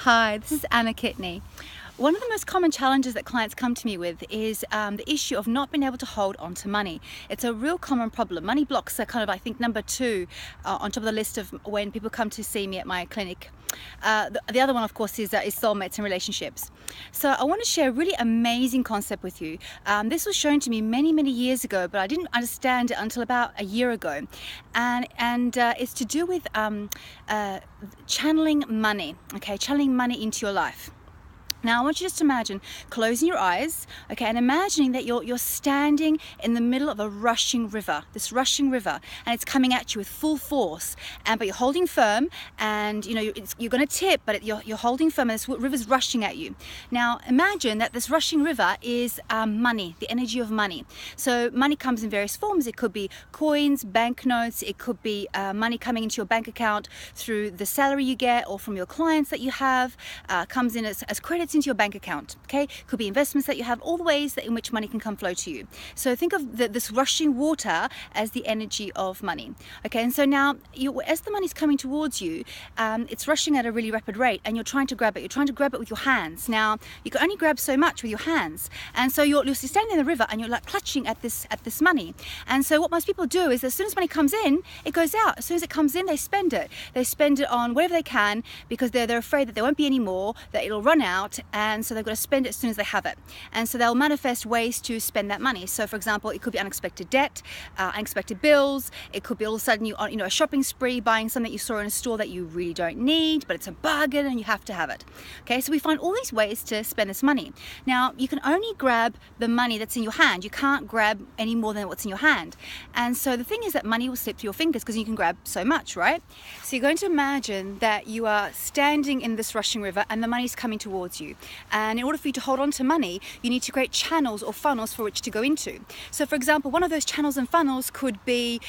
Hi, this is Anna Kitney. One of the most common challenges that clients come to me with is the issue of not being able to hold on to money. It's a real common problem. Money blocks are kind of, I think, number two on top of the list of when people come to see me at my clinic. The other one, of course, is soulmates and relationships. So I want to share a really amazing concept with you. This was shown to me many years ago, but I didn't understand it until about a year ago. And it's to do with channeling money, okay, channeling money into your life. Now I want you just to imagine closing your eyes, okay, and imagining that you're standing in the middle of a rushing river, this rushing river, and it's coming at you with full force, but you're holding firm, and you're going to tip, but you're holding firm, and this river's rushing at you. Now imagine that this rushing river is money, the energy of money. So money comes in various forms. It could be coins, banknotes, it could be money coming into your bank account through the salary you get or from your clients that you have, comes in as credits into your bank account, okay? Could be investments that you have, all the ways that in which money can come flow to you. So think of this rushing water as the energy of money, okay? And so now, as the money's coming towards you, it's rushing at a really rapid rate, and you're trying to grab it. You're trying to grab it with your hands. Now, you can only grab so much with your hands, and so you're standing in the river, and you're like clutching at this money. And so what most people do is, as soon as money comes in, it goes out. As soon as it comes in, they spend it. They spend it on whatever they can because they're afraid that there won't be any more, that it'll run out. And so they've got to spend it as soon as they have it. And so they'll manifest ways to spend that money. So for example, it could be unexpected debt, unexpected bills. It could be all of a sudden you on a shopping spree, buying something you saw in a store that you really don't need, but it's a bargain and you have to have it. Okay, so we find all these ways to spend this money. Now, you can only grab the money that's in your hand. You can't grab any more than what's in your hand. And so the thing is that money will slip through your fingers because you can grab so much, right? So you're going to imagine that you are standing in this rushing river and the money's coming towards you. And in order for you to hold on to money, you need to create channels or funnels for which to go into. So for example, one of those channels and funnels could be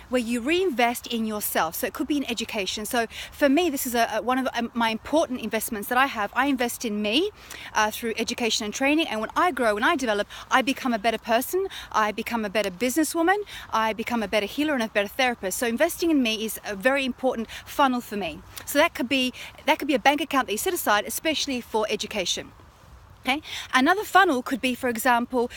where you reinvest in yourself. So it could be in education. So for me, this is one of my important investments that I have. I invest in me through education and training. And when I grow, when I develop, I become a better person. I become a better businesswoman. I become a better healer and a better therapist. So investing in me is a very important funnel for me. So that could be a bank account that you set aside, especially for education. Okay. Another funnel could be, for example,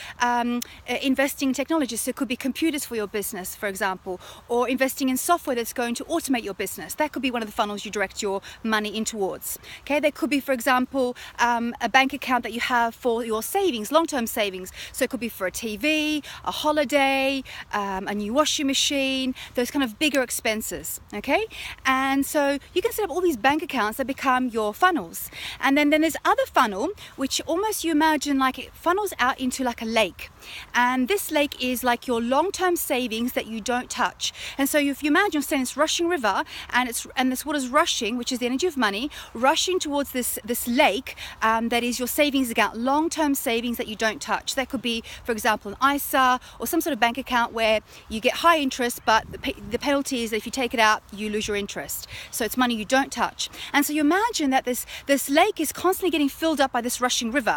investing in technology. So it could be computers for your business, for example, or investing in software that's going to automate your business. That could be one of the funnels you direct your money in towards. Okay. There could be, for example, a bank account that you have for your savings, long-term savings. So it could be for a TV, a holiday, a new washing machine, those kind of bigger expenses. Okay. And so you can set up all these bank accounts that become your funnels. And then there's other funnel, which almost you imagine like it funnels out into like a lake, and this lake is like your long-term savings that you don't touch. And so if you imagine you're standing in this rushing river, and this water's rushing, which is the energy of money, rushing towards this lake that is your savings account, long-term savings that you don't touch. That could be, for example, an ISA or some sort of bank account where you get high interest, but the penalty is that if you take it out, you lose your interest. So it's money you don't touch. And so you imagine that this lake is constantly getting filled up by this rushing river.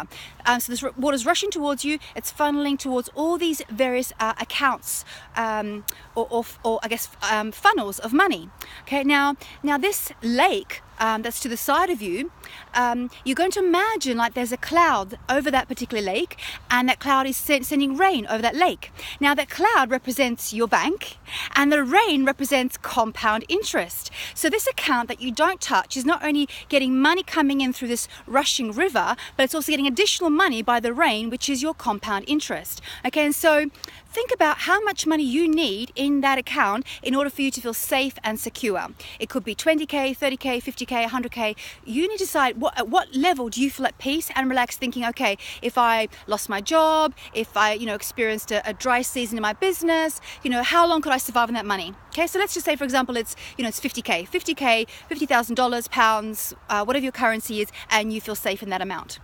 So this water's rushing towards you. It's funneling towards all these various accounts or I guess funnels of money. Okay, now this lake that's to the side of you, you're going to imagine like there's a cloud over that particular lake, and that cloud is sending rain over that lake. Now that cloud represents your bank, and the rain represents compound interest. So this account that you don't touch is not only getting money coming in through this rushing river, but it's also getting additional money by the rain, which is your compound interest. Okay, and so think about how much money you need in that account in order for you to feel safe and secure. It could be 20K, 30K, 50K, 100K. You need to decide at what level do you feel at peace and relaxed, thinking, okay, if I lost my job, if I experienced a dry season in my business, how long could I survive on that money? Okay, so let's just say, for example, it's 50K, $50,000, pounds, whatever your currency is, and you feel safe in that amount.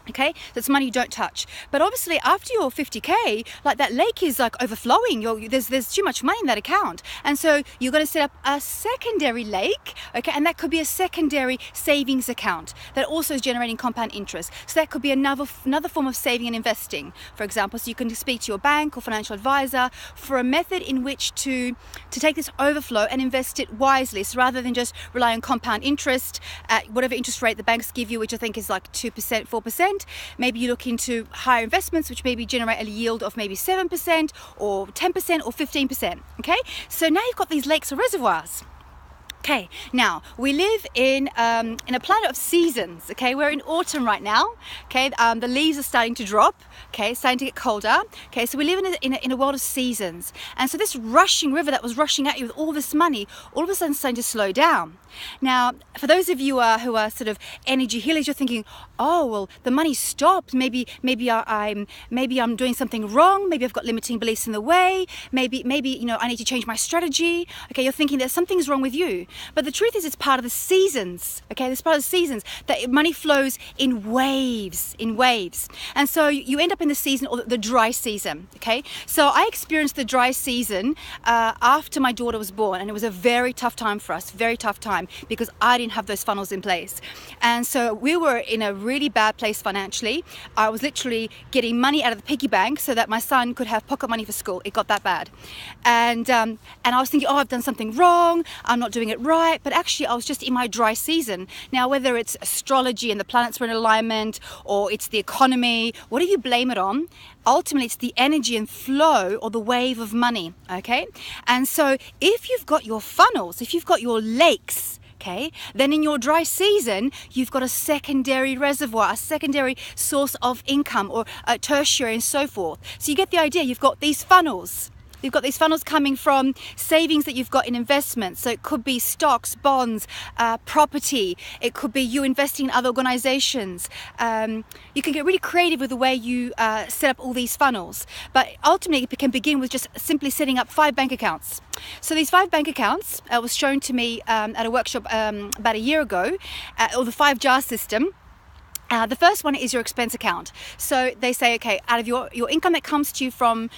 Okay, that's money you don't touch. But obviously after your 50k, like that lake is like overflowing. There's too much money in that account, and so you're going to set up a secondary lake, okay, and that could be a secondary savings account that also is generating compound interest. So that could be another form of saving and investing, for example. So you can speak to your bank or financial advisor for a method in which to take this overflow and invest it wisely. So rather than just rely on compound interest at whatever interest rate the banks give you, which I think is like 2%, 4%. Maybe you look into higher investments, which maybe generate a yield of maybe 7% or 10% or 15%. Okay, so now you've got these lakes or reservoirs. Okay, now we live in a planet of seasons. Okay, we're in autumn right now. Okay, the leaves are starting to drop. Okay, starting to get colder. Okay, so we live in a world of seasons, and so this rushing river that was rushing at you with all this money, all of a sudden starting to slow down. Now, for those of you who are sort of energy healers, you're thinking, oh well, the money stopped. Maybe I'm doing something wrong. Maybe I've got limiting beliefs in the way. Maybe I need to change my strategy. Okay, you're thinking that something's wrong with you. But the truth is, it's part of the seasons. Okay, it's part of the seasons that money flows in waves, and so you end up in the season or the dry season. Okay, so I experienced the dry season after my daughter was born, and it was a very tough time for us, very tough time, because I didn't have those funnels in place, and so we were in a really bad place financially. I was literally getting money out of the piggy bank so that my son could have pocket money for school. It got that bad, and I was thinking, oh, I've done something wrong. I'm not doing it right. But actually I was just in my dry season. Now, whether it's astrology and the planets were in alignment, or it's the economy, whatever you blame it on, ultimately it's the energy and flow or the wave of money. Okay, and so if you've got your funnels, if you've got your lakes, okay, then in your dry season you've got a secondary reservoir, a secondary source of income, or a tertiary, and so forth. So you get the idea. You've got these funnels. You've got these funnels coming from savings that you've got in investments. So it could be stocks, bonds, property. It could be you investing in other organizations. You can get really creative with the way you set up all these funnels. But ultimately, it can begin with just simply setting up 5 bank accounts. So these 5 bank accounts was shown to me at a workshop about a year ago, or the 5 jar system. The first one is your expense account. So they say, okay, out of your income that comes to you from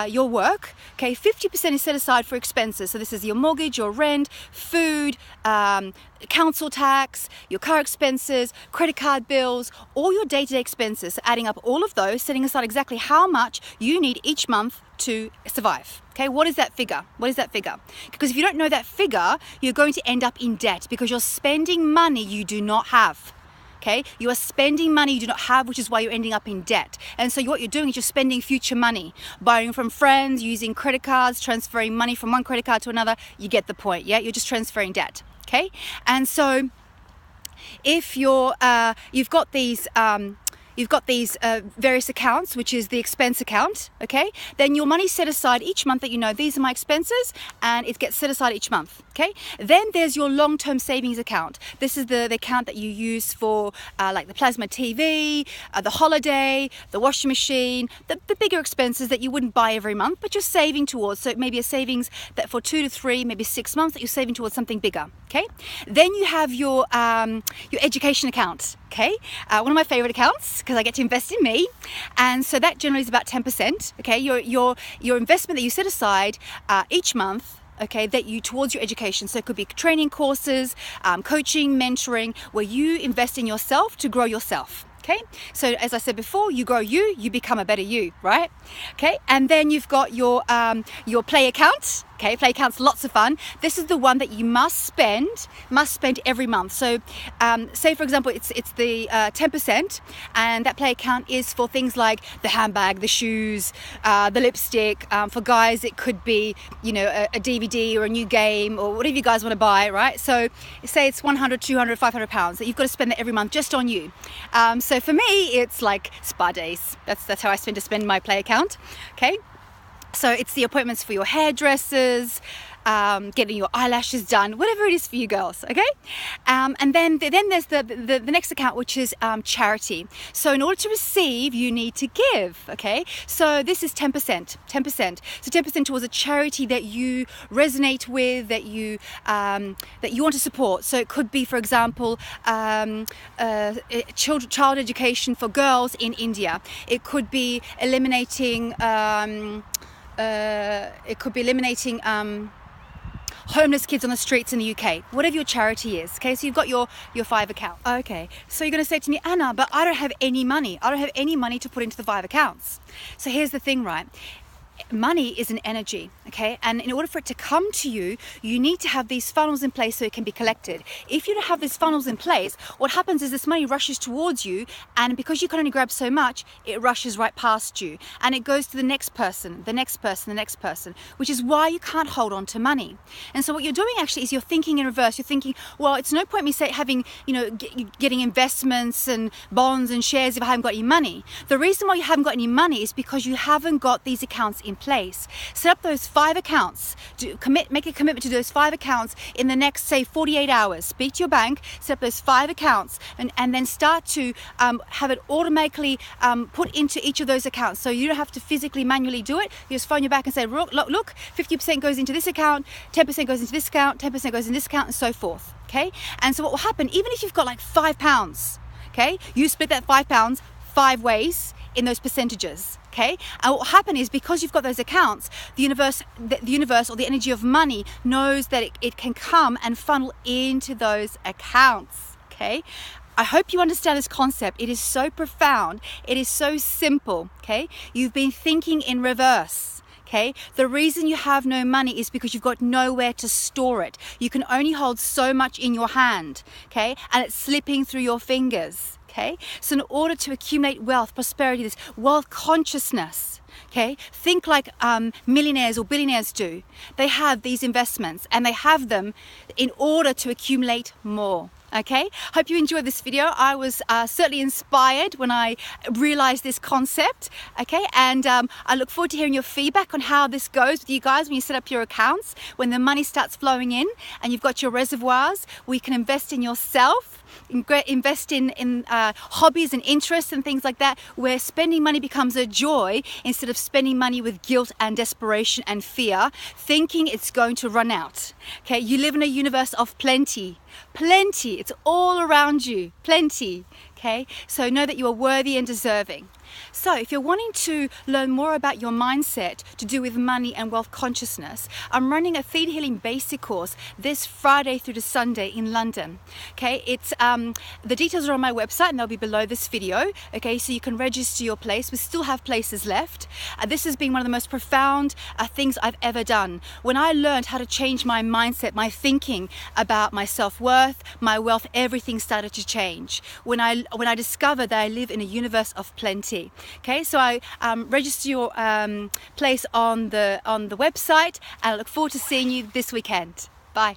your work, okay, 50% is set aside for expenses. So this is your mortgage, your rent, food, council tax, your car expenses, credit card bills, all your day-to-day expenses. So adding up all of those, setting aside exactly how much you need each month to survive. Okay, what is that figure? What is that figure? Because if you don't know that figure, you're going to end up in debt because you're spending money you do not have. Okay, you are spending money you do not have, which is why you're ending up in debt. And so what you're doing is you're spending future money, borrowing from friends, using credit cards, transferring money from one credit card to another. You get the point, yeah? You're just transferring debt, okay? And so if you've got these various accounts, which is the expense account, okay? Then your money's set aside each month that you know, these are my expenses, and it gets set aside each month, okay? Then there's your long-term savings account. This is the account that you use for like the plasma TV, the holiday, the washing machine, the bigger expenses that you wouldn't buy every month, but you're saving towards. So maybe a savings that for 2 to 3, maybe 6 months that you're saving towards something bigger, okay? Then you have your education account, okay? One of my favorite accounts, because I get to invest in me, and so that generally is about 10%. Okay, your investment that you set aside each month, okay, that you towards your education. So it could be training courses, coaching, mentoring, where you invest in yourself to grow yourself. Okay, so as I said before, you grow you become a better you, right? Okay, and then you've got your play account. Okay, play account's lots of fun. This is the one that you must spend every month. So say for example it's the 10%, and that play account is for things like the handbag, the shoes, the lipstick. For guys it could be, you know, a DVD or a new game or whatever you guys want to buy, right? So say it's 100, 200, 500 pounds that you've got to spend that every month just on you. So for me it's like spa days. That's how I spend my play account. Okay. So it's the appointments for your hairdressers, getting your eyelashes done, whatever it is for you girls, okay? And then there's the next account, which is charity. So in order to receive, you need to give, okay? So this is 10%. So 10% towards a charity that you resonate with, that you want to support. So it could be, for example, child education for girls in India. It could be eliminating homeless kids on the streets in the UK, whatever your charity is, okay? So you've got your 5 accounts. Okay, so you're going to say to me, Anna, but I don't have any money. I don't have any money to put into the 5 accounts. So here's the thing, right? Money is an energy, okay? And in order for it to come to you, you need to have these funnels in place so it can be collected. If you don't have these funnels in place, what happens is this money rushes towards you, and because you can only grab so much, it rushes right past you. And it goes to the next person, the next person, the next person, which is why you can't hold on to money. And so what you're doing actually is you're thinking in reverse. You're thinking, well, it's no point me having, getting investments and bonds and shares if I haven't got any money. The reason why you haven't got any money is because you haven't got these accounts in place. Set up those 5 accounts. Make a commitment to those 5 accounts in the next, say, 48 hours. Speak to your bank, set up those 5 accounts, and then start to have it automatically put into each of those accounts. So you don't have to physically, manually do it. You just phone your bank and say, look, 50% goes into this account, 10% goes into this account, 10% goes in this account, and so forth. Okay? And so what will happen, even if you've got like £5, okay, you split that £5 5 ways in those percentages. Okay, and what will happen is because you've got those accounts, the universe or the energy of money knows that it can come and funnel into those accounts. Okay, I hope you understand this concept. It is so profound. It is so simple. Okay, you've been thinking in reverse. Okay, the reason you have no money is because you've got nowhere to store it. You can only hold so much in your hand. Okay, and it's slipping through your fingers. Okay, so in order to accumulate wealth, prosperity, this wealth consciousness, okay, think like millionaires or billionaires do. They have these investments and they have them in order to accumulate more. Okay, hope you enjoyed this video. I was certainly inspired when I realized this concept. Okay, and I look forward to hearing your feedback on how this goes with you guys when you set up your accounts, when the money starts flowing in and you've got your reservoirs where you can invest in yourself, invest in hobbies and interests and things like that, where spending money becomes a joy instead of spending money with guilt and desperation and fear, thinking it's going to run out. Okay, you live in a universe of plenty. It's all around you, plenty. Okay, so know that you are worthy and deserving. So if you're wanting to learn more about your mindset to do with money and wealth consciousness, I'm running a Feed Healing Basic course this Friday through to Sunday in London. Okay, it's the details are on my website and they'll be below this video. Okay, so you can register your place. We still have places left. This has been one of the most profound things I've ever done. When I learned how to change my mindset, my thinking about my self-worth, my wealth, everything started to change. When I discovered that I live in a universe of plenty. Okay, so I register your place on the website, and I look forward to seeing you this weekend. Bye.